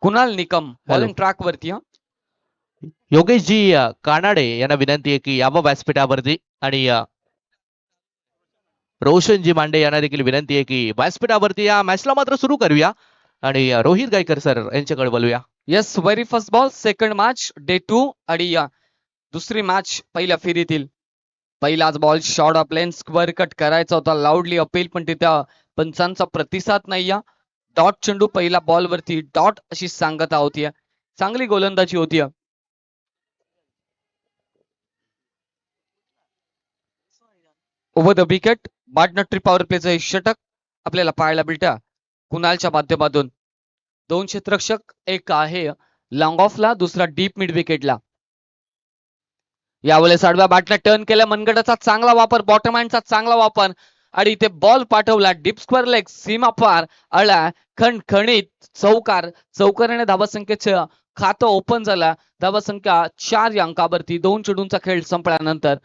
Kunal Nikam bowling track वरती. योगेशजी कानाडे यांना विनंती आहे की यावं व्यासपीठावरती आणि रोशनजी मांडे यांना देखील विनंती आहे की व्यासपीठावरती या मॅचला मात्र सुरू करूया आणि रोहित गायकर सर यांच्याकडे बोलूया. Yes, very first ball second match day 2 आणि दुसरी मॅच पहिल्या फेरीतील पहिलाच ball short of lane square cut करायचा होता. लाऊडली अपील पण तिथं पंचांचा प्रतिसाद नाही. डॉट चेंडू पहिल्या बॉल वरती डॉट अशी सांगता होती. चांगली गोलंदाजी होती. ओव्हर द विकेट बाटनट्री पॉवर प्लेचं षटक आपल्याला पाहायला मिळतं कुणालच्या माध्यमातून. 2 क्षेत्ररक्षक, एक आहे लॉंग ऑफला, दुसरा डीप मिड विकेटला. यावेळेस आडव्या बॅटला टर्न केला, मनगटाचा चांगला वापर, बॉटम हँडचा चांगला वापर आणि इथे बॉल पाठवला डीप स्क्वेअर लेग सीमा पार आला खणखणीत चौकार. चौकाराने धावसंख्येचं खातं ओपन झालं. धावसंख्या 4 या अंकावरती. 2 चेंडूंचा खेळ संपल्यानंतर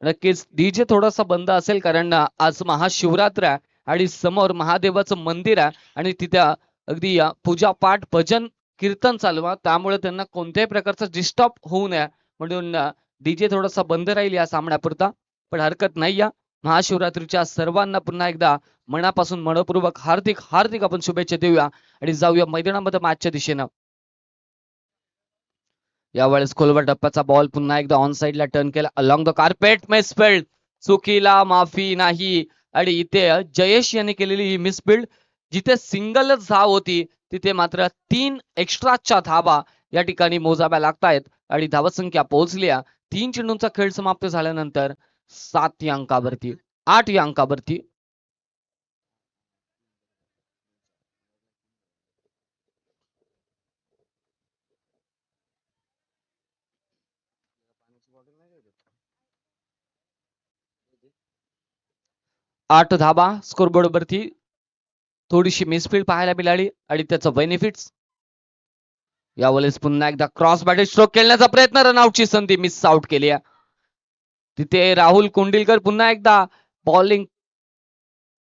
नक्कीच डीजे थोडासा बंद असेल कारण आज महाशिवरात्र आहे आणि समोर महादेवाचं मंदिर आहे आणि तिथे अगदी पूजा पाठ भजन कीर्तन चालू आहे. त्यामुळे त्यांना कोणत्याही प्रकारचा डिस्टर्ब होऊ नये म्हणून डीजे थोडासा बंद राहील या सामन्यापुरता. पण हरकत नाही. या महाशिवरात्रीच्या सर्वांना पुन्हा एकदा मनापासून मनपूर्वक हार्दिक हार्दिक आपण शुभेच्छा देऊया आणि जाऊया मैदानामध्ये मॅचच्या दिशेनं. यावेळेस खोलवर टप्प्याचा बॉल पुन्हा एकदा ऑन साइडला टर्न केला अलॉंग द कार्पेट. मिसफिल्ड, चुकीला माफी नाही आणि इथे जयेश यांनी केलेली ही मिसफिल्ड. जिथे सिंगलच धाव होती तिथे मात्र 3 एक्स्ट्राच्या धावा या ठिकाणी मोजाव्या लागतायत आणि धावसंख्या पोहोचली 3 चेंडूंचा खेळ समाप्त झाल्यानंतर 7 या अंकावरती, 8 या अंकावरती. आठ धाबा स्कोरबोर्ड वरती. थोडीशी मिसफिल्ड पाहायला मिळाली आणि त्याचं बेनिफिट्स. यावेळेस पुन्हा एकदा क्रॉस बॅटेड स्ट्रोक खेळण्याचा प्रयत्न, रनआउटची संधी मिस आउट केली. तिथे राहुल कोंडिलकर पुन्हा एकदा बॉलिंग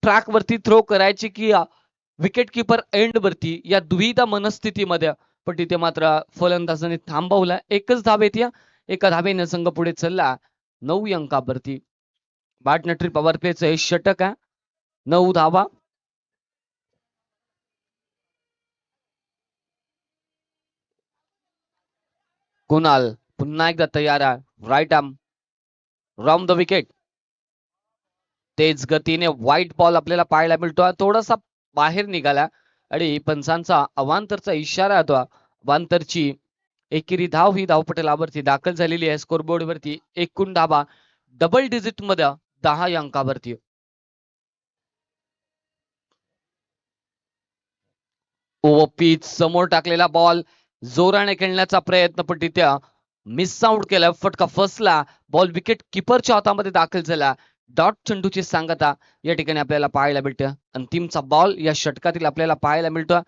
ट्रॅक वरती थ्रो करायची की विकेट किपर एंड वरती या दुविधा मनस्थितीमध्ये, पण तिथे मात्र फलंदाजाने थांबवला. एकच धाव येते. एका धावेने संघ पुढे चालला 9 अंकावरती. बाटनट्री पॉवर प्लेचं हे षटक आहे. 9 धावा. कुणाल पुन्हा एकदा तयार आहे. Right arm round the wicket. तेज गतीने व्हाईट बॉल आपल्याला पाहायला मिळतो. थोडासा बाहेर निघाला आणि पंचांचा अवांतरचा इशारा होता. अवांतरची एकेरी धाव ही धावपटलावरती दाखल झालेली आहे. स्कोरबोर्ड वरती एकूण धावा डबल डिजिट मध्ये 10 या अंकावरती. ओव्हर पिच समोर टाकलेला बॉल जोराने खेळण्याचा प्रयत्न पण तिथे मिस आउट केला. फटका फसला. बॉल विकेट किपरच्या हातामध्ये दाखल झाला. डॉट चेंडूची सांगता या ठिकाणी आपल्याला पाहायला मिळतं. अंतिमचा बॉल या षटकातील आपल्याला पाहायला मिळतो.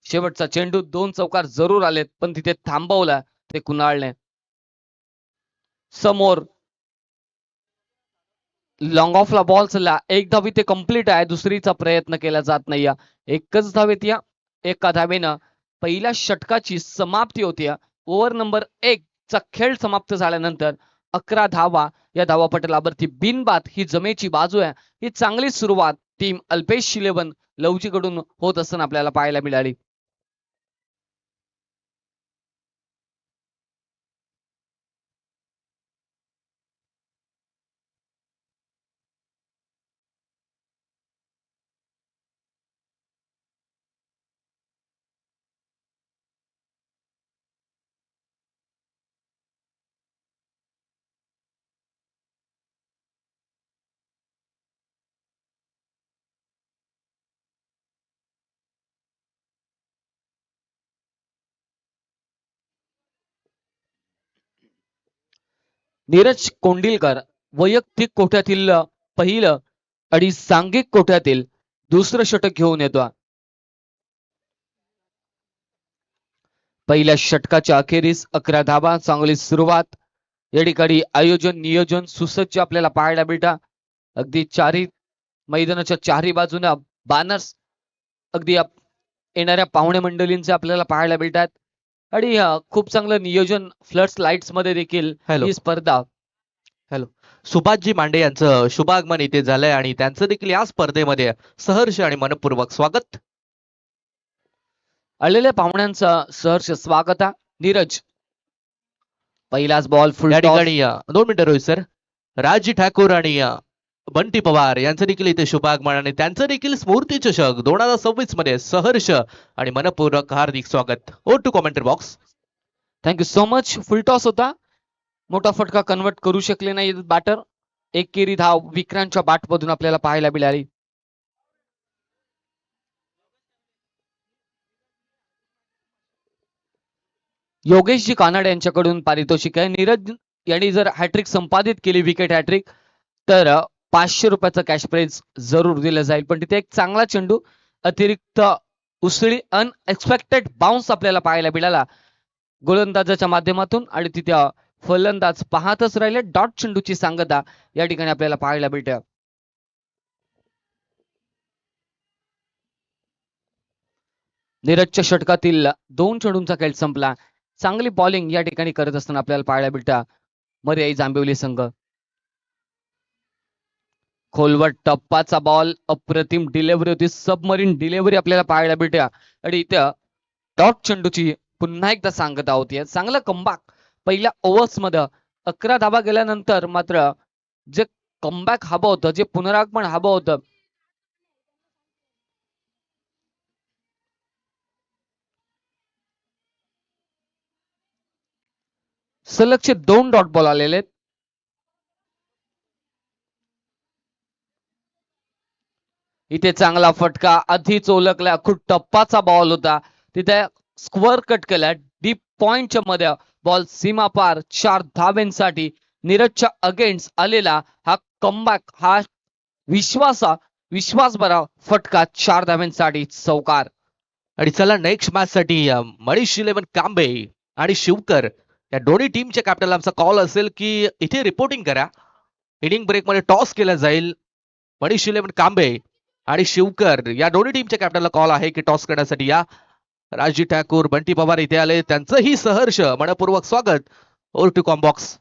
शेवटचा चेंडू 2 चौकार जरूर आलेत पण तिथे थांबवला ते कुणालने. समोर लॉंग ऑफला बॉल चालला. एक धाव इथे कंप्लीट आहे. दुसरीचा प्रयत्न केला जात नाही. एकच धावेत या एका धावेनं पहिल्या षटकाची समाप्ती होती. ओव्हर नंबर 1 चा खेळ समाप्त झाल्यानंतर 11 धावा या धावापटलावरती बिनबाद ही जमेची बाजू आहे. ही चांगली सुरुवात टीम अल्पेश 11 लवजीकडून होत असताना आपल्याला पाहायला मिळाली. नीरज कोंडिलकर वैयक्तिक कोट्यातील पहिलं आणि सांघिक कोट्यातील दुसरं षटक घेऊन येतो. पहिल्या षटकाच्या अखेरीस 11 धावा. चांगली सुरुवात या ठिकाणी. आयोजन नियोजन सुसज्ज आपल्याला पाहायला मिळतं. अगदी चारही मैदानाच्या चारही बाजूने बॅनर्स अगदी येणाऱ्या पाहुणे मंडळींचे आपल्याला पाहायला मिळतात आणि खूप चांगलं नियोजन फ्लड्स लाईट्स मध्ये देखील हॅलो ही स्पर्धा. हॅलो सुभाषजी मांडे यांचं शुभागमन इथे झालंय आणि त्यांचं देखील या स्पर्धेमध्ये सहर्ष आणि मनपूर्वक स्वागत. आलेल्या पाहुण्यांचं सहर्ष स्वागत आहे. नीरज पहिलाच बॉल फुल या टॉस. ठिकाणी 2 मिनिटं रोहित सर. राजजी ठाकूर आणि बंटी पवार यांचं देखील इथे शुभागमन आणि त्यांचं देखील स्फूर्ती चषक 2026 मध्ये सहर्ष आणि मनपूर्वक हार्दिक स्वागत. Over to commentary box. Thank you so much. Full toss होता. मोठा फटका कन्वर्ट करू शकले नाही बॅटर. एकेरी धाव विक्रांतच्या बॅटमधून आपल्याला पाहायला मिळाली. योगेशजी कानाडे यांच्याकडून पारितोषिक आहे. नीरज यांनी जर हॅट्रिक संपादित केली विकेट हॅट्रिक तर 500 रुपयाचं कॅश प्राइज जरूर दिलं जाईल. पण तिथे एक चांगला चेंडू अतिरिक्त उसळी अनएक्सपेक्टेड बाउन्स आपल्याला पाहायला मिळाला गोलंदाजाच्या माध्यमातून आणि तिथे फलंदाज पाहतच राहिले. डॉट चेंडूची सांगता या ठिकाणी आपल्याला पाहायला मिळते. नीरजच्या षटकातील 2 चेंडूंचा खेळ संपला. चांगली बॉलिंग या ठिकाणी करत असताना आपल्याला पाहायला मिळतं मर्याई जांभिवली संघ. खोलवर टप्पाचा बॉल अप्रतिम डिलिव्हरी होती. सबमरीन डिलिव्हरी आपल्याला पाहायला मिळते आणि इथं डॉट चेंडूची पुन्हा एकदा सांगता होती. चांगला कमबॅक पहिल्या ओव्हर्स मध्ये 11 धावा गेल्यानंतर मात्र जे कमबॅक हवं होतं, जे पुनरागमन हवं होतं, सलगचे 2 डॉट बॉल आलेले आहेत. इथे चांगला फटका आधीच ओळखला. खूप टप्पाचा बॉल होता. तिथे स्क्वेअर कट केला डीप पॉइंटच्या मध्ये बॉल सीमा पार 4 धावेंसाठी नीरजच्या अगेन्स्ट आलेला हा कमबॅक हा विश्वास भरा फटका 4 धावेंसाठी चौकार. आणि चला नेक्स्ट मॅच साठी मनीष 11 कांबे आणि शिवकर या दोन्ही टीमच्या कॅप्टनला आमचा कॉल असेल की इथे रिपोर्टिंग करा. इनिंग ब्रेक मध्ये टॉस केला जाईल. मनीष 11 कांबे आणि शिवकर या दोन्ही टीमच्या कॅप्टनला कॉल आहे की टॉस करण्यासाठी या. राजजी ठाकूर बंटी पवार इथे आले. त्यांचंही सहर्ष मनपूर्वक स्वागत. Over to comm box.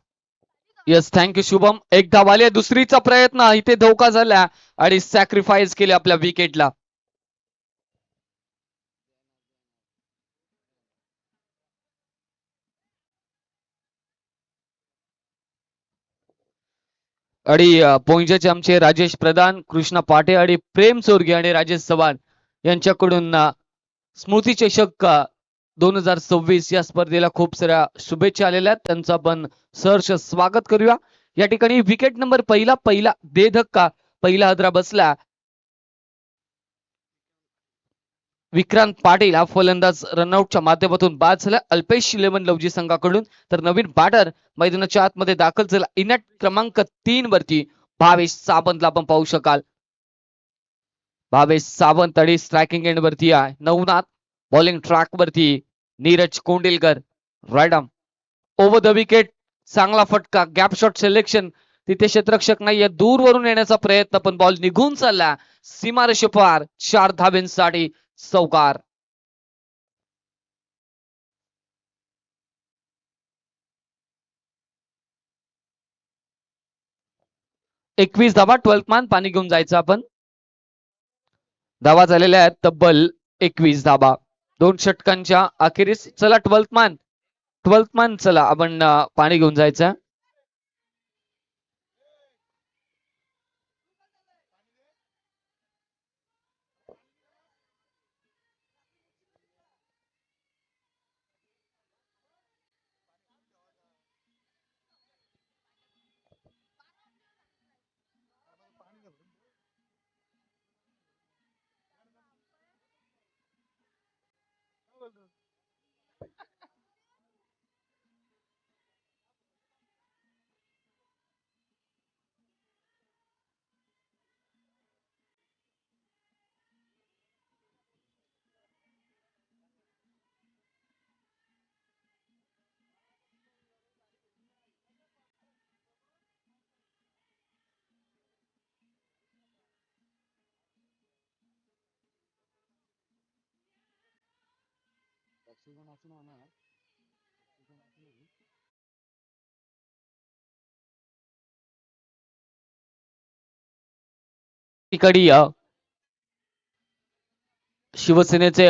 Yes thank you Shubham. एक धाव आली. दुसरीचा प्रयत्न इथे धोका झाला आणि सॅक्रिफाईस केले आपल्या विकेटला. आणि पोंजाचे आमचे राजेश प्रधान, कृष्णा पाटे आणि प्रेम चोरगे आणि राजेश चव्हाण यांच्याकडून स्मृती चषक 2026 या स्पर्धेला खूप साऱ्या शुभेच्छा आलेल्या आहेत. त्यांचं आपण सहर्ष स्वागत करूया. या ठिकाणी विकेट नंबर पहिला दे धक्का पहिला हदरा बसला. विक्रांत पाटील हा फलंदाज रनआउटच्या माध्यमातून बाद झाला अल्पेश 11 लवजी संघाकडून. तर नवीन बॅटर मैदानाच्या आतमध्ये दाखल झाला इनॅट क्रमांक 3 वरती भावेश सावंतला आपण पाहू शकाल. भावेश सावंत आणि स्ट्रायकिंग एंड वरती आहे नवनाथ. बॉलिंग ट्रॅक वरती Neeraj Kondilkar. Right arm over the wicket. चांगला फटका गॅप शॉट सिलेक्शन. तिथे क्षेत्ररक्षक नाहीये. दूरवरून येण्याचा प्रयत्न पण बॉल निघून चालला सीमारेषे पार 4 धावेंसाठी चौकार. एकवीस धावा 12th मान पाणी घेऊन जायचं आपण. धावा झालेल्या आहेत तब्बल 21 धावा 2 षटकांच्या अखेरीस. चला 12th मान चला आपण पाणी घेऊन जायचं. ठिकाणी शिवसेनेचे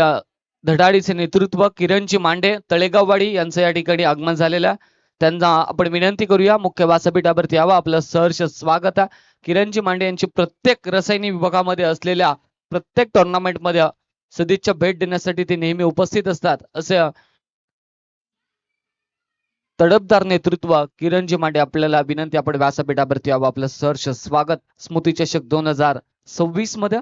धडाडीचे नेतृत्व किरणजी मांडे तळेगाववाडी यांचं या ठिकाणी आगमन झालेलं आहे. त्यांना आपण विनंती करूया मुख्य व्यासपीठावरती यावं. आपलं सहर्ष स्वागत आहे. किरणजी मांडे यांची प्रत्येक रसायनी विभागामध्ये असलेल्या प्रत्येक टुर्नामेंट मध्ये सदिच्छा भेट देण्यासाठी ते नेहमी उपस्थित असतात. असे तडफदार नेतृत्व किरणजी मांडे आपल्याला विनंती आपण व्यासपीठावरती यावं. आपलं सहर्ष स्वागत. स्मृती चषक 2026 मध्ये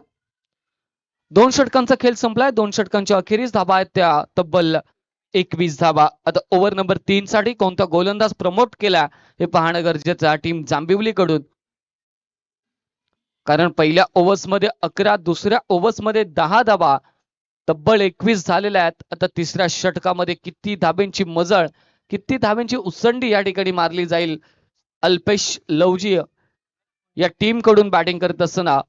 2 षटकांचा खेळ संपलाय. 2 षटकांच्या अखेरीस धाबा आहेत त्या तब्बल 21 धाबा. आता ओव्हर नंबर 3 साठी कोणता गोलंदाज प्रमोट केला हे पाहणं गरजेचं आहे टीम जांभिवली कडून. कारण पहिल्या ओव्हर्स मध्ये 11, दुसऱ्या ओव्हर्स मध्ये 10 धाबा, तब्बल 21 झालेल्या आहेत. आता तिसऱ्या षटकामध्ये किती धाब्यांची मजळ, किती धाब्यांची उसंडी या ठिकाणी मारली जाईल. अल्पेश लवजी या टीम कडून बॅटिंग करत असताना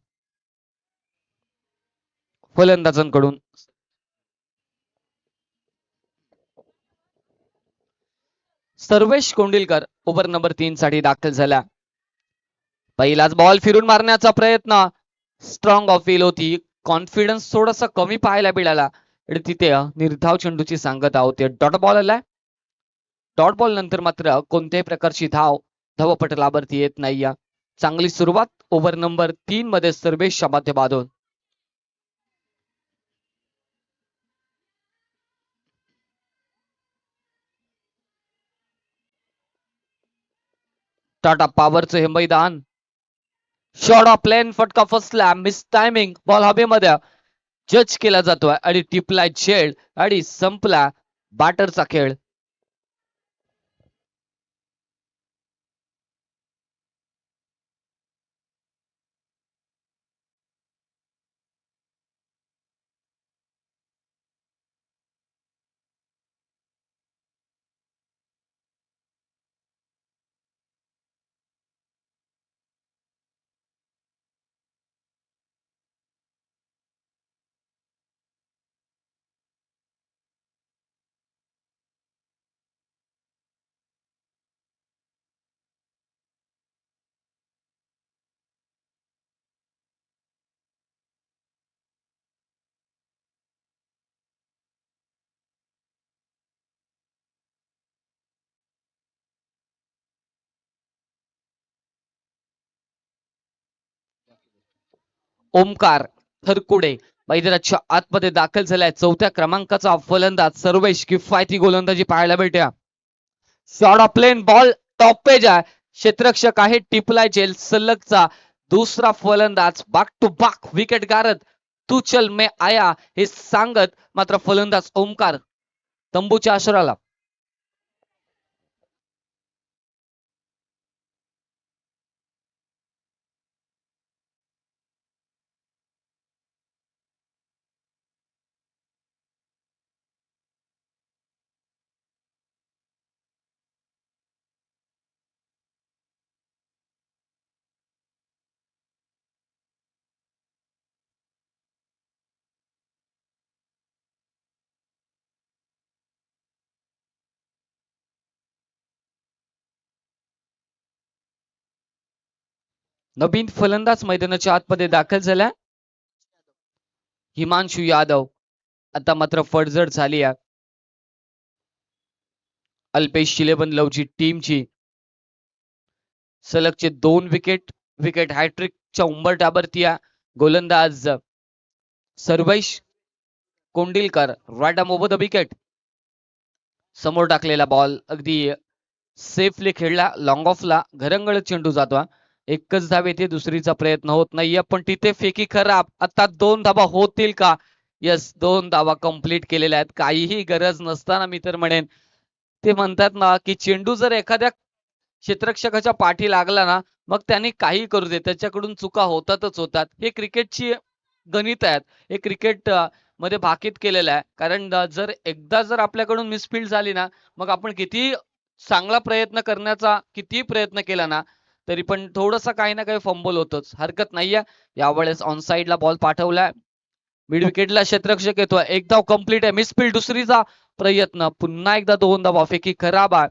फलंदाजांकडून सर्वेश कोंडिलकर ओव्हर नंबर 3 साठी दाखल झाला. पहिलाच बॉल फिरून मारण्याचा प्रयत्न, स्ट्रॉंग ऑफ फील होती. कॉन्फिडन्स थोडासा कमी पाहायला मिळाला. तिथे निर्धाव चेंडूची सांगता होते. डॉट बॉल आलाय. डॉट बॉल नंतर मात्र कोणत्याही प्रकारची धावपटलावरती येत नाही. चांगली सुरुवात ओव्हर नंबर 3 मध्ये सर्वेशच्या माध्यमातून. टाटा पॉवरचं हे मैदान. शॉट ऑफ प्लेन, फटका फसला, मिस टायमिंग, बॉल हवेमध्ये जज केला जातोय आणि टिपलाय झेड आणि संपला बॅटरचा खेळ. ओमकार थरकुडे मैदानाच्या आतमध्ये दाखल झालाय. 4थ्या क्रमांकाचा फलंदाज सर्वेश. किफायती गोलंदाजी पाहायला मिळते. Shot off plane, ball top edge आहे. क्षेत्ररक्षक आहे टिपलाय जेल. सलगचा दुसरा फलंदाज बॅक टू बॅक विकेट गारद. तू चल मे आया हे सांगत मात्र फलंदाज ओमकार तंबूच्या आश्राला. नवीन फलंदाज मैदानाच्या आतमध्ये दाखल झाला. हिमांशु यादव. आता मात्र फडजड झाली आहे अल्पेश शिलेबन लवची टीमची. सलगचे 2 विकेट हॅट्रिकच्या उंबरठ्यावरती आहे. गोलंदाज Sarvesh Kondilkar right arm over the wicket. समोर टाकलेला बॉल अगदी सेफली खेळला. लॉंग ऑफला घरंगळ चेंडू जातो. एकच धाव येते, दुसरीचा प्रयत्न होत नाहीये पण तिथे फेकी खराब. आता 2 धावा होतील का? यस, 2 धावा कंप्लीट केलेल्या आहेत. काहीही गरज नसताना मी तर म्हणेन ते म्हणतात ना की चेंडू जर एखाद्या क्षेत्ररक्षकाच्या पाठी लागला ना मग त्यांनी काही करू दे, त्याच्याकडून चुका होतातच होतात. हे क्रिकेटची गणित आहेत. हे क्रिकेट मध्ये भाकीत केलेलं आहे. कारण जर एकदा जर आपल्याकडून मिसफील्ड झाली ना मग आपण किती चांगला प्रयत्न करण्याचा किती प्रयत्न केला ना तरी पण थोडंसं काही ना काही फंबल होतच. हरकत नाहीये. यावेळेस ऑन साइडला बॉल पाठवलाय. मिड विकेटला क्षेत्ररक्षक येतोय, एक धाव कंप्लीट आहे, मिसफील्ड दुसरीचा प्रयत्न, पुन्हा एकदा 2 धावा, फेकी खराब आहे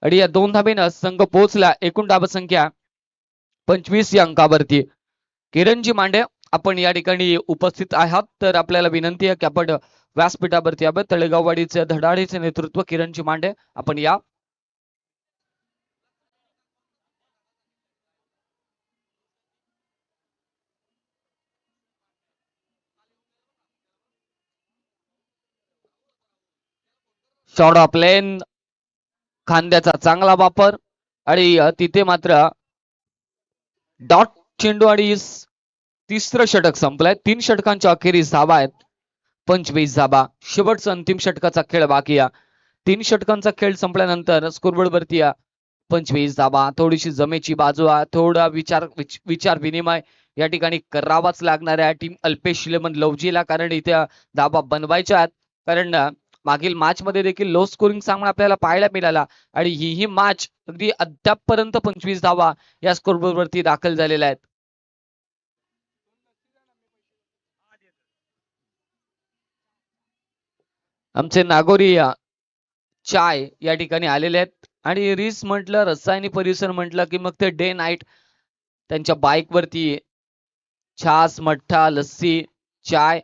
आणि या 2 धाबेनं संघ पोहोचला. एकूण धावसंख्या 25 या अंकावरती. किरणजी मांडे आपण या ठिकाणी उपस्थित आहात, तर आपल्याला विनंती आहे की आपण व्यासपीठावरती यावं. तळेगाववाडीचे धडाडीचे नेतृत्व किरणजी मांडे आपण या. शॉर्ट ऑफ लेन, खांद्याचा चांगला वापर आणि तिथे मात्र डॉट चेंडू आणि तिसरं षटक संपलंय. 3 षटकांच्या अखेरीस धावा आहेत, 25 धावा. शेवटचा अंतिम षटकाचा खेळ बाकी आहे. 3 षटकांचा खेळ संपल्यानंतर स्कोरबोर्ड वरती 25 धावा. थोडीशी जमेची बाजू आहे, थोडा विचार विनिमय या ठिकाणी करावाच लागणार आहे टीम अल्पेश लेमन लवजीला, कारण इथे धावा बनवायच्या आहेत. कारण मागील मॅच मध्ये देखील लो स्कोरिंग सामना आपल्याला पाहायला मिळाला आणि ही मॅच अगदी अद्यापपर्यंत 25 धावा या स्कोरबोर्ड वरती दाखल झालेल्या आहेत. आमचे नागोरी चाय या ठिकाणी आलेले आहेत आणि रिस म्हटलं, रसायनी परिसर म्हटलं की मग ते डे नाईट त्यांच्या बाईक वरती छास, मठ्ठा, लस्सी, चाय,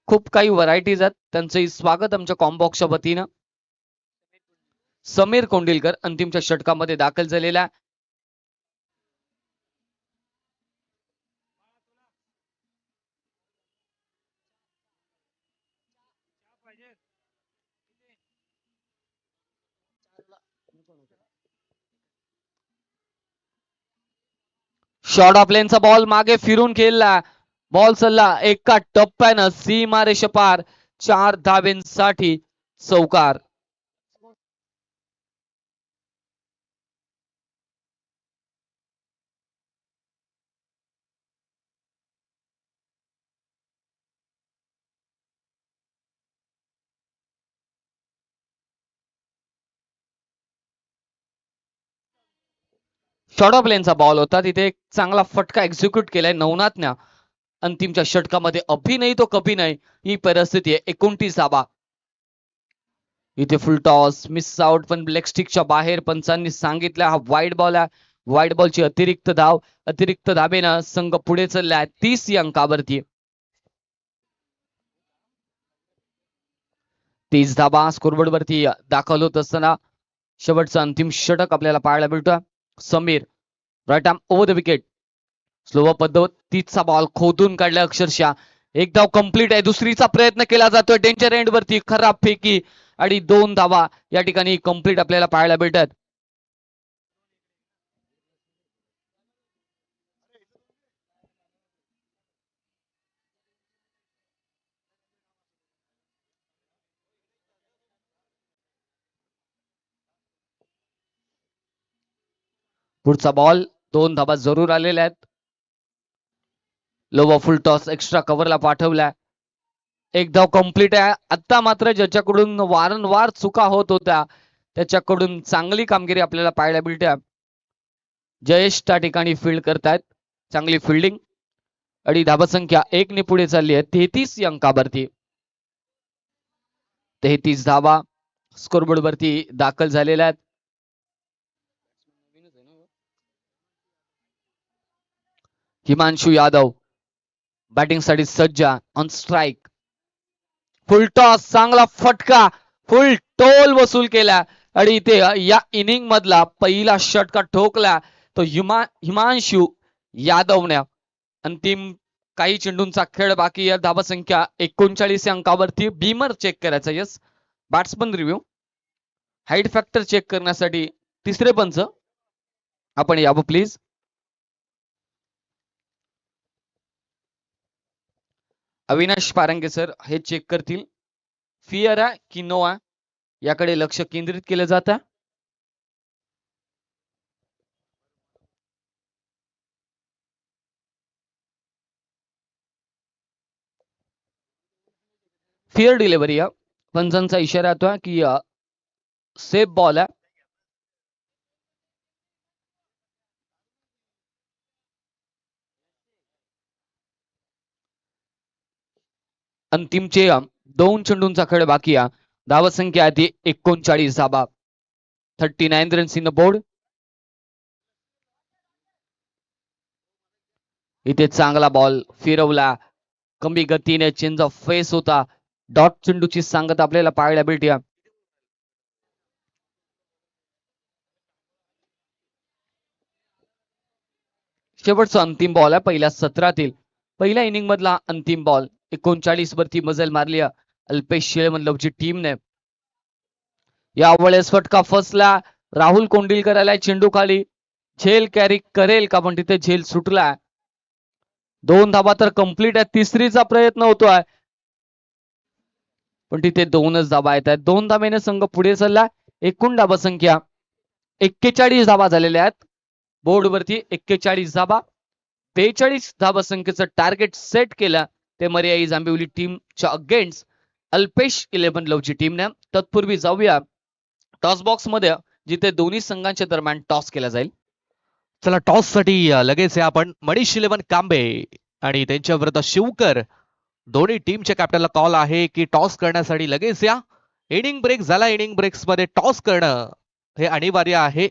खूप काही व्हरायटीज आहेत. त्यांचंही स्वागत आमच्या कॉम्बॉक्सच्या वतीनं. समीर कोंडिलकर अंतिमच्या षटकामध्ये दाखल झालेला. शॉर्ट ऑफ लेनचा बॉल मागे फिरून खेळला, बॉल सल्ला एका टप्प्यानं सीमा रेषेपार, 4 धावेंसाठी चौकार. शॉर्ट ऑफ लेनचा बॉल होता, तिथे एक चांगला फटका एक्झिक्यूट केलाय नवनाथनं. अंतिमच्या षटकामध्ये अभिनय तो कभी नाही ही परिस्थिती आहे. 29 धावा. इथे फुल टॉस मिस आउट, पण ब्लॅक स्टिकच्या बाहेर पंचांनी सांगितलं हा वाईड बॉल आहे. वाईड बॉलची अतिरिक्त धाव, अतिरिक्त धाबेनं संघ पुढे चाललाय 30 या अंकावरती. 30 धाबा स्कोरबोर्ड वरती दाखल होत असताना शेवटचं अंतिम षटक आपल्याला पाहायला मिळतोय. Samir right arm over the wicket, slow पद्धतीचा बॉल खोदून काढला अक्षरशः. एक धाव कंप्लीट आहे, दुसरीचा प्रयत्न केला जातोय डेंजर एंड वरती, खराब फेकी आणि 2 धावा या ठिकाणी कंप्लीट आपल्याला पाहायला भेटत. पुढचा बॉल 2 धावा जरूर आलेल्या आहेत. लोवा फुल टॉस एक्स्ट्रा कव्हरला पाठवलाय, एक धाव कंप्लीट आहे. आता मात्र ज्याच्याकडून वारंवार चुका होत होत्या त्याच्याकडून चांगली कामगिरी आपल्याला पाहायला मिळते. जयेश त्या ठिकाणी फील्ड करतायत, चांगली फिल्डिंग आणि धावसंख्या 1 ने पुढे चालली आहे 33 या अंकावरती. 33 धावा स्कोरबोर्ड वरती दाखल झालेल्या आहेत. हिमांशु यादव बॅटिंग साठी सज्ज, ऑन स्ट्राईक, फुल टॉस, चांगला फटका, फुल टोल वसूल केला आणि इथे या इनिंग मधला पहिला षटका ठोकला तो हिमांशु यादवने. अंतिम काही चेंडूंचा खेळ बाकी आहे. धावसंख्या 39 या अंकावरती. बीमर चेक करायचा, yes batsman review, height factor check करण्यासाठी तिसरे पंच आपण यावं प्लीज. अविनाश पारंगे सर हे चेक करतील, फिअर आहे की नो आहे याकडे लक्ष केंद्रित केलं जातं. फिअर डिलिव्हरी आहे, पंचांचा इशारा येतोय की सेफ बॉल आहे. अंतिमचे 2 चेंडूंचा खेळ बाकी आहे. धावसंख्या आहे ती 39 धाबा. 39 रन्स इन द बोर्ड. इथे चांगला बॉल फिरवला, कमी गतीने चेंज ऑफ फेस होता. डॉट चेंडूची सांगत आपल्याला पाहायला भेटूया. शेवटचा अंतिम बॉल आहे पहिल्या सत्रातील. पहिल्या इनिंग मधला अंतिम बॉल. 39 वरती मजल मारली अल्पेश शिळेमधलवची टीमने. यावेळेस फटका फसला. राहुल कोंडिलकर आलाय चेंडू खाली. झेल कॅरी करेल का, पण तिथे झेल सुटला. 2 धाबा तर कंप्लीट आहे. तिसरीचा प्रयत्न होतोय, पण तिथे 2च धाबा येत आहेत. 2 धाब्याने संघ पुढे चालला. एकूण धाबा संख्या 41 धाबा झालेल्या आहेत बोर्डवरती. 41 धाबा. 42 धाबा संख्येचं टार्गेट सेट केलं ते मर्याई जांभिवली टीमच्या अगेन्स्ट अल्पेश 11 लवची टीमने. तत्पूर्वी जाऊया टॉस बॉक्स मध्ये, जिथे दोन्ही संघांच्या दरम्यान टॉस केला जाईल. चला टॉस साठी लगेच आहे आपण. मनीष 11 कांबे आणि त्यांच्या विरुद्ध शिवकर, दोन्ही टीमच्या कॅप्टनला कॉल आहे की टॉस करण्यासाठी लगेच या. इनिंग ब्रेक झाला. इनिंग ब्रेक्स मध्ये टॉस करणं हे अनिवार्य आहे.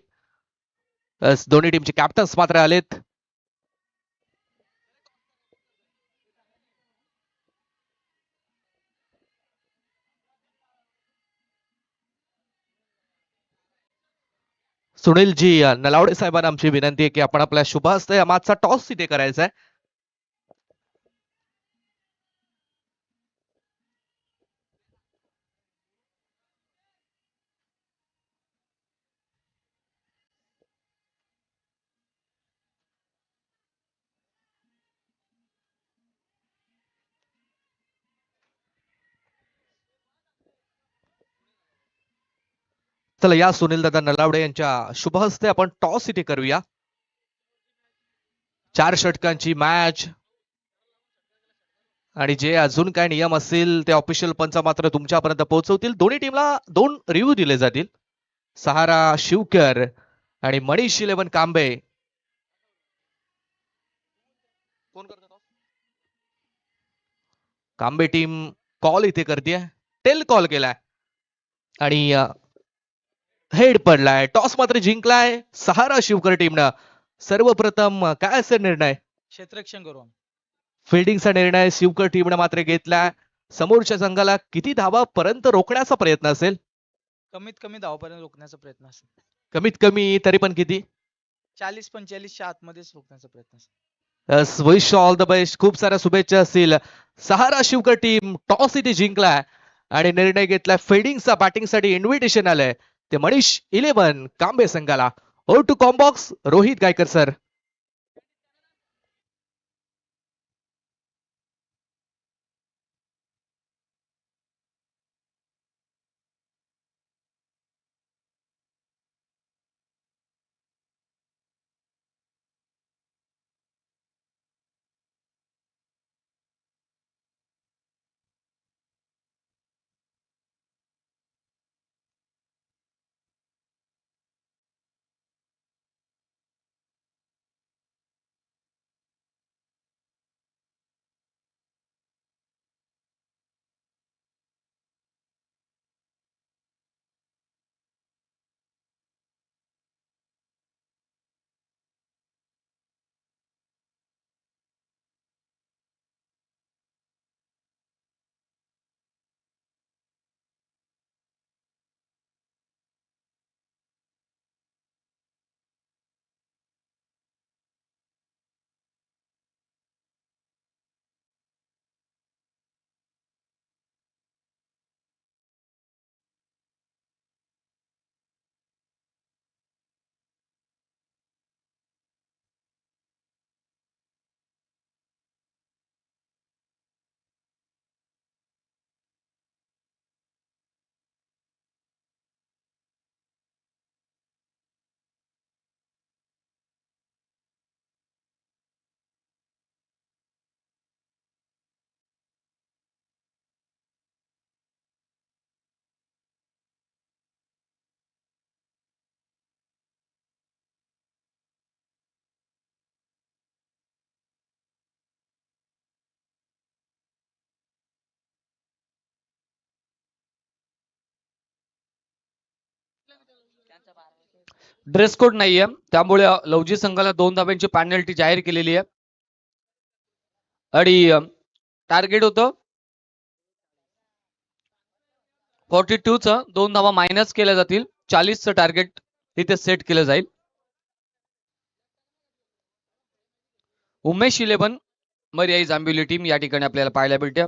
दोन्ही टीमचे कॅप्टन्स मात्र आलेत. सुनीलजी नलावडे साहेबांना आमची विनंती आहे की आपण आपल्या शुभ हस्ते मागचा टॉस तिथे करायचा आहे. चला या सुनील दादा नलावडे यांच्या शुभ हस्ते आपण टॉस इथे करूया. 4 षटकांची मॅच आणि जे अजून काय नियम असतील ते ऑफिशियल पंच मात्र तुमच्यापर्यंत पोहोचवतील. दोन्ही टीमला 2 रिव्ह्यू दिले जातील. सहारा शिवकर आणि मनीष 11 कांबे. कोण करतो toss? कांबे टीम कॉल इथे करते. टेल कॉल केलाय आणि हेड पडलाय. टॉस मात्र जिंकलाय सहारा शिवकर टीमनं. सर्वप्रथम काय असेल निर्णय? क्षेत्ररक्षण करू आम्ही. फिल्डिंगचा निर्णय शिवकर टीमनं मात्र घेतलाय. समोरच्या संघाला किती धावा पर्यंत रोखण्याचा प्रयत्न असेल? कमीत कमी धावपर्यंत रोखण्याचा प्रयत्न असेल. कमीत कमी तरी पण किती? 40-45 च्या आतमध्येच रोखण्याचा प्रयत्न असेल. Wish all the best. खूप साऱ्या शुभेच्छा असतील. सहारा शिवकर टीम टॉस इथे जिंकलाय आणि निर्णय घेतलाय फिल्डिंगचा. बॅटिंगसाठी इन्व्हिटेशन आलंय ते मनीष 11 कांबे संघाला. Over to comm box Rohit Gaikar sir. Dress code नाहीये, त्यामुळे लवजी संघाला 2 धाब्यांची पॅनल्टी जाहीर केलेली आहे. आणि टार्गेट होतं 42 चं, 2 धावा मायनस केल्या जातील. 40 चं टार्गेट तिथे सेट केलं जाईल. उमेश 11 मर्याई जांभिवली टीम या ठिकाणी आपल्याला पाहायला मिळते.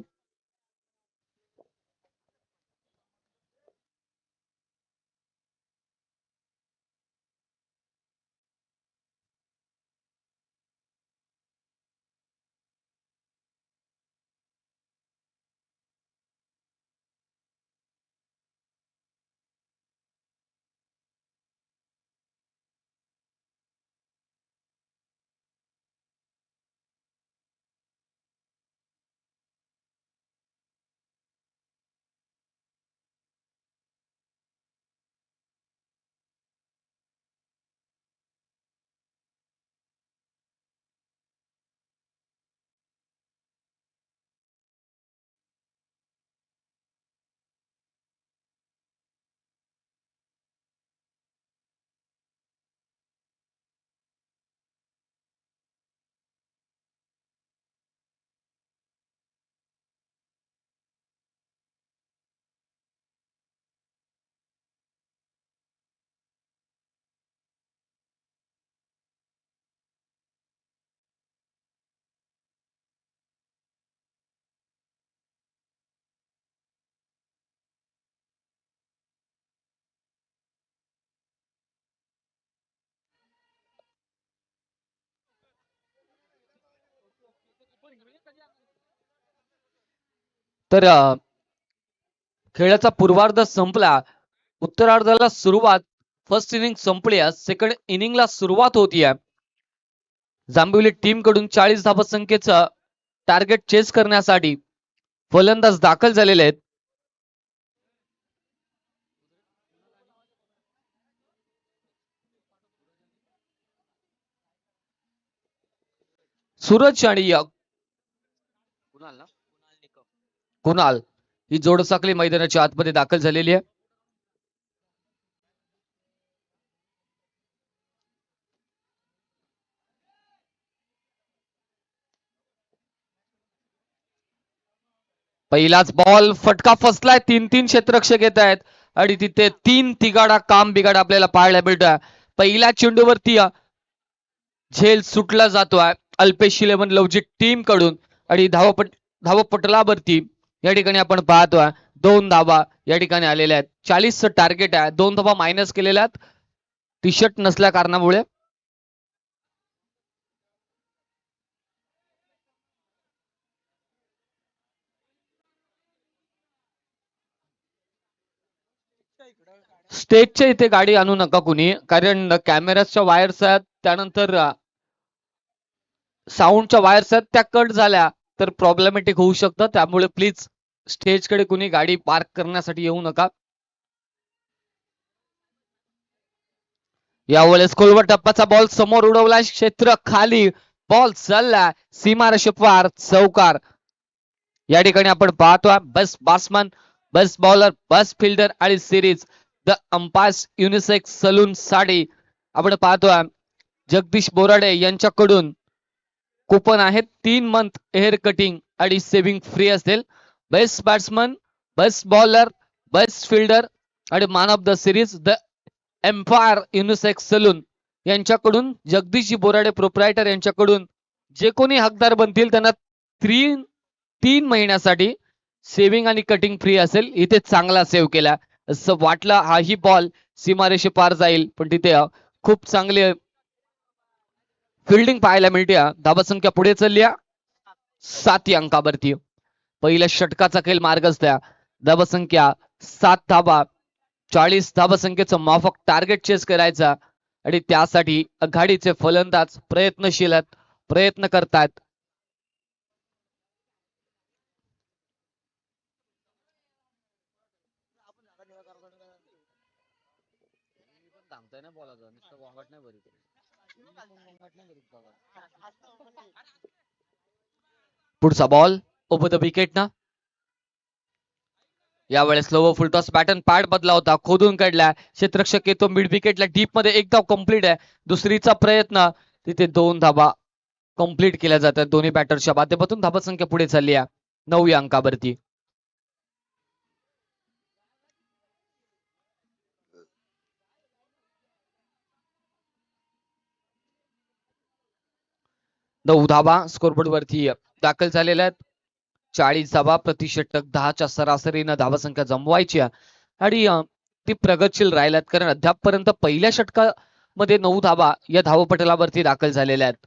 तर खेळाचा पूर्वार्ध संपला, उत्तरार्धाला सुरुवात. फर्स्ट इनिंग संपली, सेकंड इनिंगला सुरुवात होतीये. जांभिवली टीम कडून 40 धावसंख्येचं टार्गेट चेस करण्यासाठी फलंदाज दाखल झालेले आहेत. सूरज आणि कुणाल ही जोडसाखळी मैदानाच्या आतमध्ये दाखल झालेली आहे. पहिलाच बॉल फटका फसलाय. 3-3 क्षेत्ररक्षक येत आहेत आणि तिथे 3 तिगाडा काम बिगाड आपल्याला पाहायला मिळतोय. पहिल्या चेंडूवरती झेल सुटला जातोय अल्पेश 11 लवजी टीम कडून आणि धावपटलावरती या ठिकाणी आपण पाहतोय 2 धावा या ठिकाणी आलेल्या आहेत. 40 चं टार्गेट आहे. 2 धावा मायनस केलेल्या आहेत टी शर्ट नसल्या कारणामुळे. स्टेजच्या इथे गाडी आणू नका कुणी, कारण कॅमेराच्या वायर्स आहेत, त्यानंतर साऊंडच्या वायर्स आहेत, त्या कट झाल्या तर प्रॉब्लेमॅटिक होऊ शकतं. त्यामुळे प्लीज स्टेजकडे कुणी गाडी पार्क करण्यासाठी येऊ नका. यावेळेस खोलवर टप्प्याचा बॉल समोर उडवला, क्षेत्र खाली, बॉल चालला सीमारेषेपार, चौकार. या ठिकाणी आपण पाहतोय best batsman, best bowler, best fielder आणि series the umpires unisex salon साठी आपण पाहतोय जगदीश बोराडे यांच्याकडून कुपन आहे. 3 मंथ हेअर कटिंग आणि सेव्हिंग फ्री असेल. Best batsman, best bowler, best fielder आणि man of the series the umpire unisex salon यांच्याकडून जगदीश बोराडे प्रोप्रायटर यांच्याकडून जे कोणी हकदार बनतील त्यांना 3 महिन्यासाठी सेव्हिंग आणि कटिंग फ्री असेल. इथे चांगला सेव्ह केला असं वाटलं. हाही बॉल सीमारेषे पार जाईल, पण तिथे खूप चांगले फिल्डिंग पाहायला मिळते. धावसंख्या पुढे चालली 7 अंकावरती. पहिल्या षटकाचा खेळ मार्गस्थ. धावसंख्या 7 धावा, 40 धावसंख्येचं माफक टार्गेट चेस करायचा आणि त्यासाठी आघाडीचे फलंदाज प्रयत्नशील आहेत, प्रयत्न करतात. पुढचा बॉल ओव्हर द विकेट ना यावेळेस स्लो फुलटॉस पॅटर्न पॅड बदला होता, खोदून काढला, क्षेत्ररक्षक येतो मिड विकेटला, डीप मध्ये एक धाव कंप्लीट आहे. दुसरीचा प्रयत्न, तिथे 2 धाबा कंप्लीट केल्या जातात दोन्ही बॅटरच्या माध्यमातून. धाबा संख्या पुढे चालली आहे 9 या अंकावरती. नऊ धाबा स्कोरबोर्ड वरती दाखल झालेल्या आहेत. 40 धाबा प्रति षटक 10च्या सरासरीनं धाबा संख्या जमवायची आहे. आणि ती प्रगतशील राहिल्यात, कारण अद्यापपर्यंत पहिल्या षटकामध्ये 9 धाबा या धावपटलावरती दाखल झालेल्या आहेत.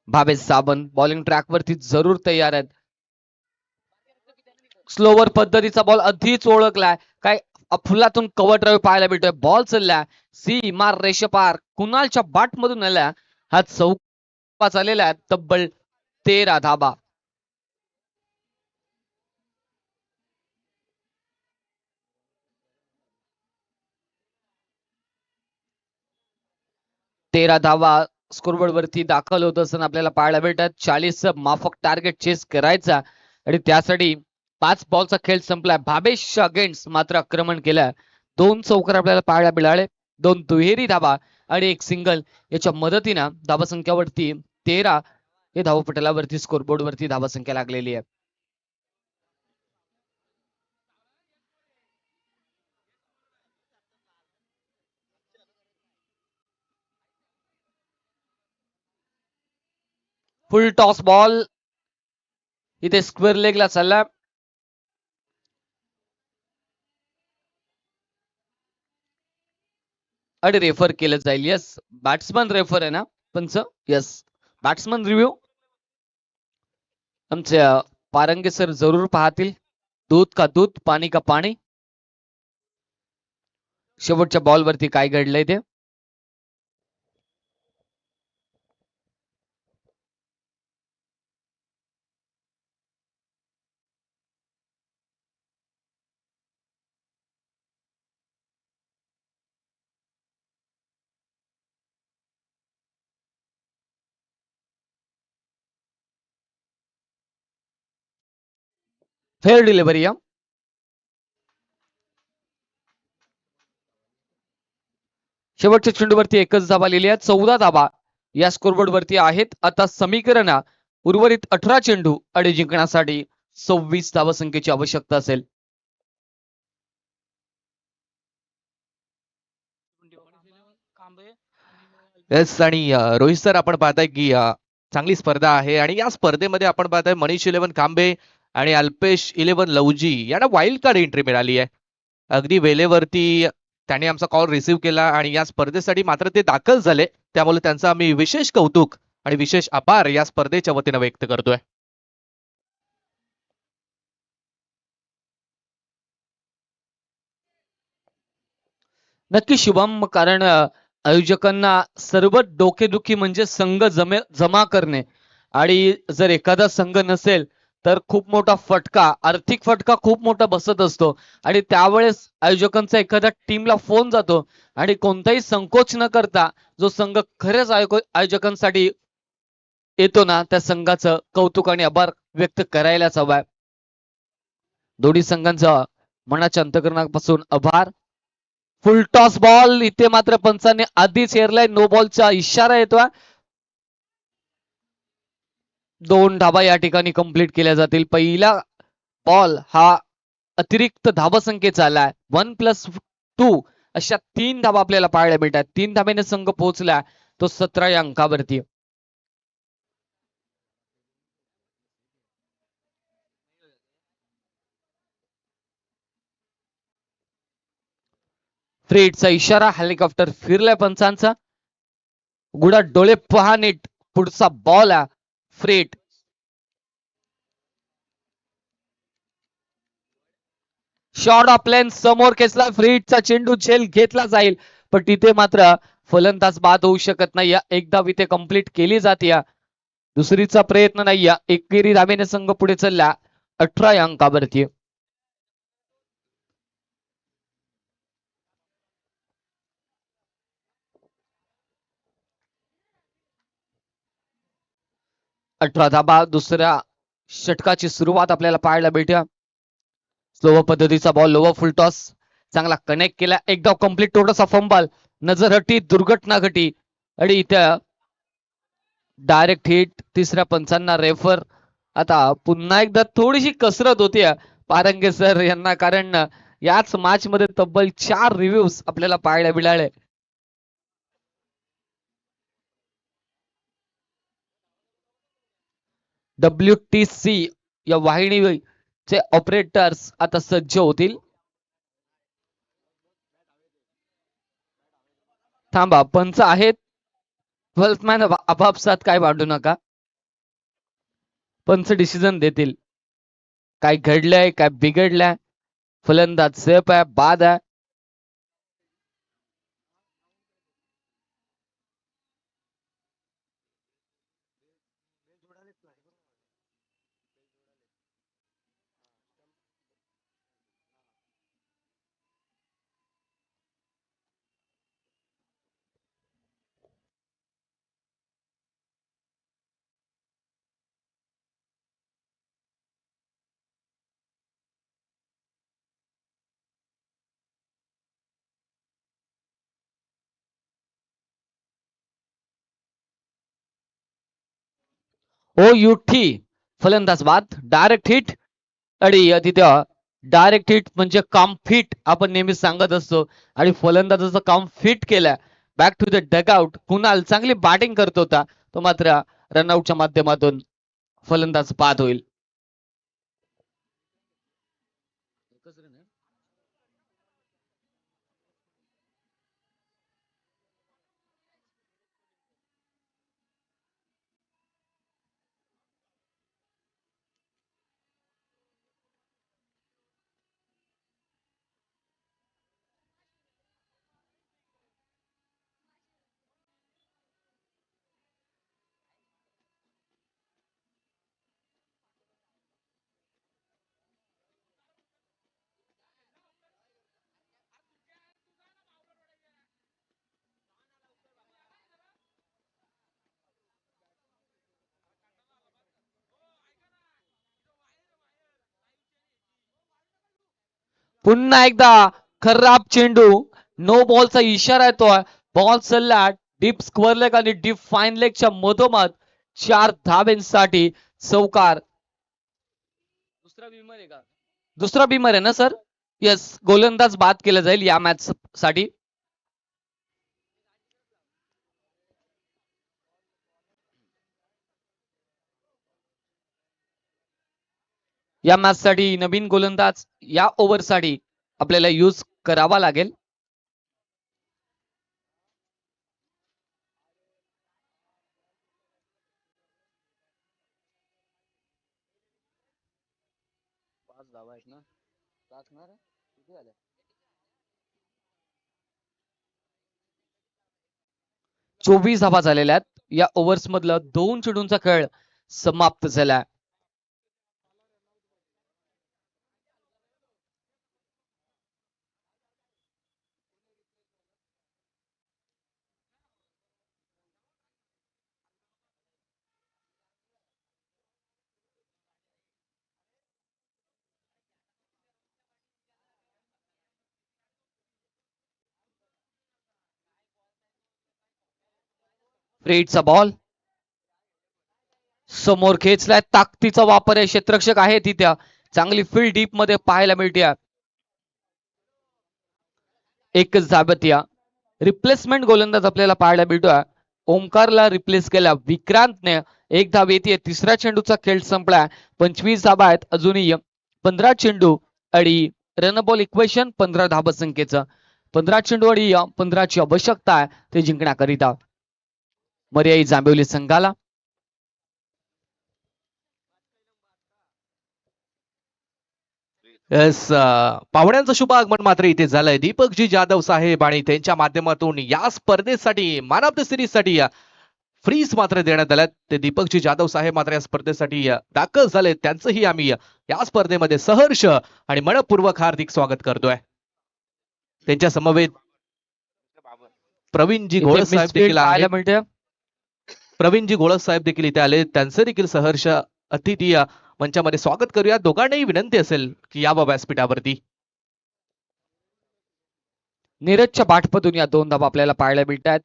भावेश साबन बॉलिंग ट्रॅक वरती जरूर तयार आहेत. स्लोवर पद्धतीचा बॉल आधीच ओळखलाय, काय फुलातून कव्हर ड्राईव्ह पाहायला भेटतोय. बॉल चालला सी मार रेषपार, कुणालच्या बाट मधून आला हा चौका चाललेला आहे. तब्बल 13 धाबा. तेरा धावा स्कोरबोर्ड वरती दाखल होत असताना आपल्याला पाहायला भेटतात. 40 माफक टार्गेट चेस करायचा आणि त्यासाठी 5 बॉलचा खेळ संपलाय. भावेशच्या अगेन्स्ट मात्र आक्रमण केलं. 2 चौकार आपल्याला पाहायला मिळाले, 2 दुहेरी धाबा आणि 1 सिंगल. याच्या मदतीनं धाबा संख्यावरती 13 हे धावपटलावरती स्कोरबोर्ड वरती धाबा संख्या लागलेली आहे. फुल टॉस बॉल इथे स्क्वेअर लेगला चालला आणि रेफर केलं जाईल. यस, बॅट्समन रेफर आहे ना पंच? यस, बॅट्समन रिव्ह्यू आमचे पारंगे सर जरूर पाहतील. दूध का दूध, पाणी का पाणी. शेवटच्या बॉल वरती काय घडलंय ते फेअर डिलिव्हरी या. शेवटच्या चेंडूवरती एकच धाबा लिहिली आहे. 14 धाबा या स्कोरबोर्ड वरती आहेत. आता समीकरण उर्वरित 18 चेंडू आणि जिंकण्यासाठी 26 धावा संख्येची आवश्यकता असेल. येस, आणि रोहित सर आपण पाहताय की चांगली स्पर्धा आहे आणि या स्पर्धेमध्ये आपण पाहताय मनीष 11 कांबे आणि अल्पेश 11 लवजी यांना वाईल्ड कार्ड एंट्री मिळाली आहे. अगदी वेळेवरती त्यांनी आमचा कॉल रिसीव्ह केला आणि या स्पर्धेसाठी मात्र ते दाखल झाले. त्यामुळे त्यांचा आम्ही विशेष कौतुक आणि विशेष आभार या स्पर्धेच्या वतीनं व्यक्त करतोय. नक्की शुभम, कारण आयोजकांना सर्व डोकेदुखी म्हणजे संघ जमा करणे, आणि जर एखादा संघ नसेल तर खूप मोठा फटका, आर्थिक फटका खूप मोठा बसत असतो. आणि त्यावेळेस आयोजकांचा एखाद्या टीमला फोन जातो आणि कोणताही संकोच न करता जो संघ खरंच आयोजकांसाठी येतो ना, त्या संघाचं कौतुक आणि आभार व्यक्त करायलाच हवाय. दोन्ही संघांचा मनाच्या अंतकरणापासून आभार. फुल टॉस बॉल इथे मात्र पंचांनी आधीच हेरलाय. नो बॉलचा इशारा येतोय. 2 धाबा या ठिकाणी कंप्लीट केल्या जातील. पहिला बॉल हा अतिरिक्त धाबा संख्येचा आलाय. 1+2 अशा 3 धाबा आपल्याला पाहायला मिळतात. 3 धाब्याने संघ पोहोचला तो 17 या अंकावरती. फ्रेडचा इशारा, हेलिकॉप्टर फिरलाय पंचांचा. गुडा डोळे पहा नीट, पुढचा बॉल आहे फ्रेड. शॉर्ट ऑफ लेन समोर खेचला, फ्रीडचा चेंडू झेल घेतला जाईल, पण तिथे मात्र फलंदाज बाद होऊ शकत नाही. एकदा इथे कंप्लीट केली जाते. दुसरीचा प्रयत्न नाही. एकेरी धावेने संघ पुढे चालला 18 या अंकावरती. 18 धाबा. दुसऱ्या षटकाची सुरुवात आपल्याला पाहायला भेटूया. स्लो पद्धतीचा बॉल लोवर फुल टॉस चांगला कनेक्ट केला. एकदा कम्प्लीट थोडासा फंबल, नजर हटी, दुर्घटना घटी आणि इथं डायरेक्ट हिट. तिसऱ्या पंचांना रेफर. आता पुन्हा एकदा थोडीशी कसरत होती पारंगे सर यांना, कारण याच मॅच मध्ये तब्बल 4 रिव्ह्यूज आपल्याला पाहायला मिळाले. WTC या वाहिनीचे ऑपरेटर्स आता सज्ज होतील. थांबा, पंच आहेत. 12th मॅन आपापसात काय भांडू नका. पंच डिसिजन देतील. काय घडलंय, काय बिघडलंय. फलंदाज सेफ आहे, बाद आहे. OUT फलंदाज बाद. डायरेक्ट हिट आणि तिथं डायरेक्ट हिट म्हणजे काम फिट आपण नेहमी सांगत असतो, आणि फलंदाजाचं काम फिट केलं. Back to the dugout. Kunal चांगली बॅटिंग करत होता, तो मात्र रनआउटच्या माध्यमातून फलंदाज बाद होईल. पुन्हा एकदा खराब चेंडू. नो बॉलचा इशारा येतोय. बॉल चालला डीप स्क्वेअर लेग आणि डीप फाईन लेगच्या मधोमध. 4 धाब्यांसाठी चौकार. दुसरा बीमर आहे ना सर? येस, गोलंदाज बाद केला जाईल या मॅच साठी. या मॅच साठी नवीन गोलंदाज या ओव्हर साठी आपल्याला यूज करावा लागेल. ना 24 धावा झालेल्या आहेत. या ओव्हर्स मधलं 2 चेंडूंचा खेळ समाप्त झाला. फ्रीडचा बॉल समोर खेचलाय. ताकदीचा वापर आहे. क्षेत्ररक्षक आहे तिथे. चांगली फील्ड डीप मध्ये पाहायला मिळते. एकच धाब्यात या रिप्लेसमेंट गोलंदाज आपल्याला पाहायला मिळतोय. ओमकारला रिप्लेस केला विक्रांतने. 1 धाव येते. तिसऱ्या चेंडूचा खेळ संपला. 25 धाबा आहेत अजूनही. 15 चेंडू आणि रन बॉल इक्वेशन 15 धाबा संख्येचं. 15 चेंडू आणि 15ची आवश्यकता आहे ते जिंकण्याकरिता मर्याई जांभिवली संघाला. येस, पाहुण्यांचं शुभ आगमन मात्र इथे झालंय. दीपकजी जाधव साहेब आणि त्यांच्या माध्यमातून या स्पर्धेसाठी मॅन ऑफ द सिरीज साठी फ्रीज मात्र देण्यात आल्यात. ते दीपकजी जाधव साहेब मात्र या स्पर्धेसाठी दाखल झाले. त्यांचंही आम्ही या स्पर्धेमध्ये सहर्ष आणि मनपूर्वक हार्दिक स्वागत करतोय. त्यांच्या समवेत प्रवीणजी घोड साहेब देखील आहेत. मिळते. प्रवीणजी गोळस साहेब देखील इथे आले, त्यांचे देखील सहर्ष अतिथी मंचामध्ये स्वागत करूया. दोघांनाही विनंती असेल की यावं व्यासपीठावरती. नीरजच्या पाठपतून या 2 धावा आपल्याला पाहायला मिळतात.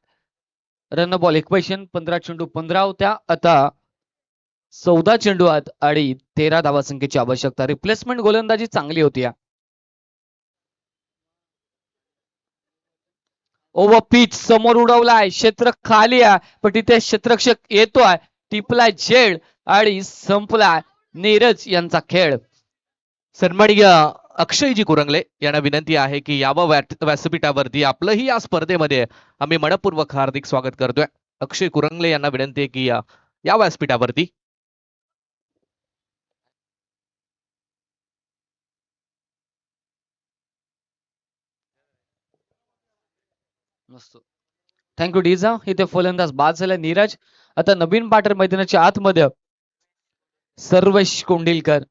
रन बॉल इक्वेशन 15 चेंडू 15 होत्या, आता 14 चेंडू आहेत आणि 13 धावा संख्येची आवश्यकता. रिप्लेसमेंट गोलंदाजी चांगली होती. ओव्हर पिच समोर उडवलाय, क्षेत्र खाली आहे, पण तिथे क्षेत्ररक्षक येतोय, टिपलाय झेड आणि संपलाय नीरज यांचा खेळ. सन्माननीय अक्षयजी कुरंगले यांना विनंती आहे की यावं व्यासपीठावरती. आपलंही या स्पर्धेमध्ये आम्ही मनपूर्वक हार्दिक स्वागत करतोय. अक्षय कुरंगले यांना विनंती आहे की या व्यासपीठावरती. थँक्यू डीजा. इथे फलंदाज बाद झाला नीरज. आता नवीन बॅटर मैदानाच्या आतमध्ये सर्वेश कोंडिलकर.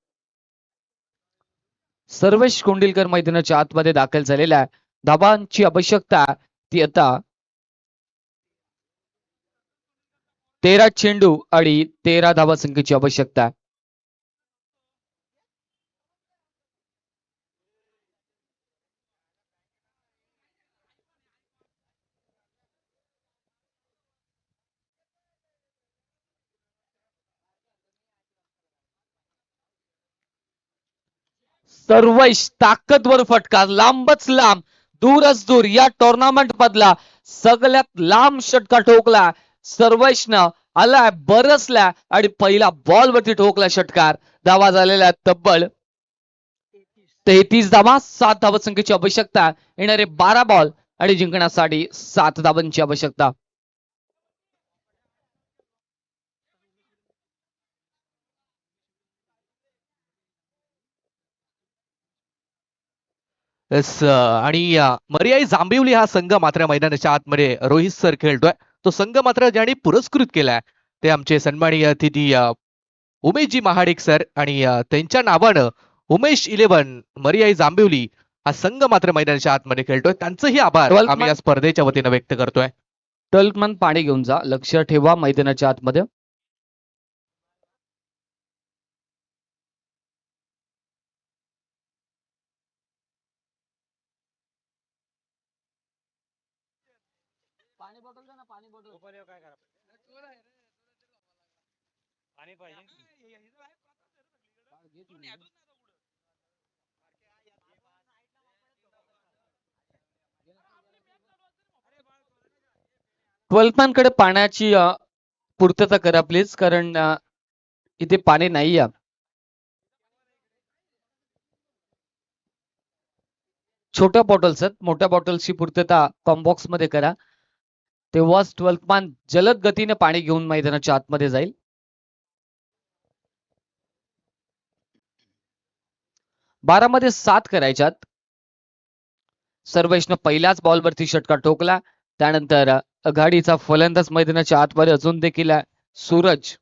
सर्वेश कोंडिलकर मैदानाच्या आतमध्ये दाखल झालेला आहे. धाबांची आवश्यकता ती आता 13 चेंडू आणि 13 धावा संख्येची आवश्यकता. सर्वेश ताकदवर फटका, लांबच लांब, दूरच दूर. या टुर्नामेंट मधला सगळ्यात लांब षटका ठोकला सर्वेशनं. आलाय, बरसला आणि पहिला बॉल वरती ठोकला षटकार. धावा झालेल्या तब्बल 33 धावा, 7 धावा संख्येची आवश्यकता. येणारे 12 बॉल आणि जिंकण्यासाठी 7 धावांची आवश्यकता. आणि मर्याई जांभिवली हा संघ मात्र मैदानाच्या आतमध्ये रोहित सर खेळतोय. तो संघ मात्र ज्यांनी पुरस्कृत केलाय ते आमचे सन्माननीय अतिथी उमेशजी महाडिक सर, आणि त्यांच्या नावानं उमेश 11 मर्याई जांभिवली हा संघ मात्र मैदानाच्या आतमध्ये खेळतोय. त्यांचंही आभार आम्ही या स्पर्धेच्या वतीनं व्यक्त करतोय. टल्कमन पाणी घेऊन जा, लक्ष ठेवा मैदानाच्या आतमध्ये. कडे पाण्याची पूर्तता करा प्लीज, कारण इथे पाणी नाही आहे. छोट्या बॉटल्स आहेत, मोठ्या बॉटल्सची पूर्तता कॉम्बॉक्स मध्ये करा, तेव्हाच 12th मॅन जलद गतीने पाणी घेऊन मैदानाच्या आतमध्ये जाईल. बारामध्ये 7 करायच्यात. सर्वेशनं पहिल्याच बॉलवरती षटका ठोकला. त्यानंतर आघाडीचा फलंदाज मैदानाच्या आतमध्ये अजून देखील सूरज.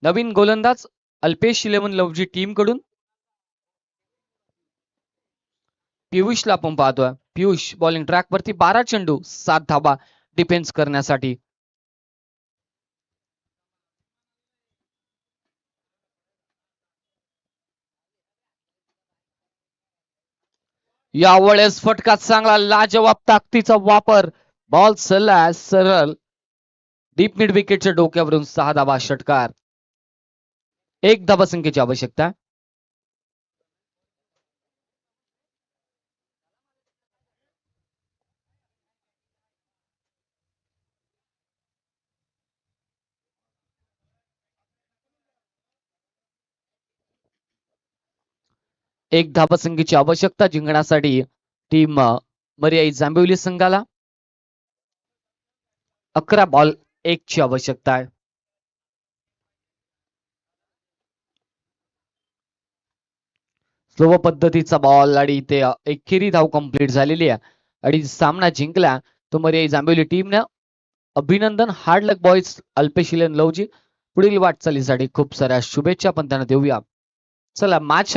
नवीन गोलंदाज अल्पेश 11 लवजी टीम कडून पियुषला आपण पाहतोय. पियुष बॉलिंग ट्रॅक वरती 12 चेंडू 7 धावा डिफेन्स करण्यासाठी. यावेळेस फटका चांगला, लाजवाब ताकदीचा वापर. बॉल सल्ला सरळ डीप मिड विकेटच्या डोक्यावरून 6 धावा षटकार. 1 धावा संख्येची आवश्यकता. एक धावा संख्येची आवश्यकता जिंकण्यासाठी टीम मर्याई जांभिवली संघाला. 11 बॉल 1 ची आवश्यकता आहे. स्लो पद्धतीचा बॉल आणि इथे एकेरी धाव कंप्लीट झालेली आहे आणि सामना जिंकला तो मर्याई जांभिवली टीमने. अभिनंदन, हार्ड लक बॉयज. अल्पेश 11 लवजी पुढील वाटचालीसाठी खूप साऱ्या शुभेच्छा पण त्यांना देऊया. चला मॅच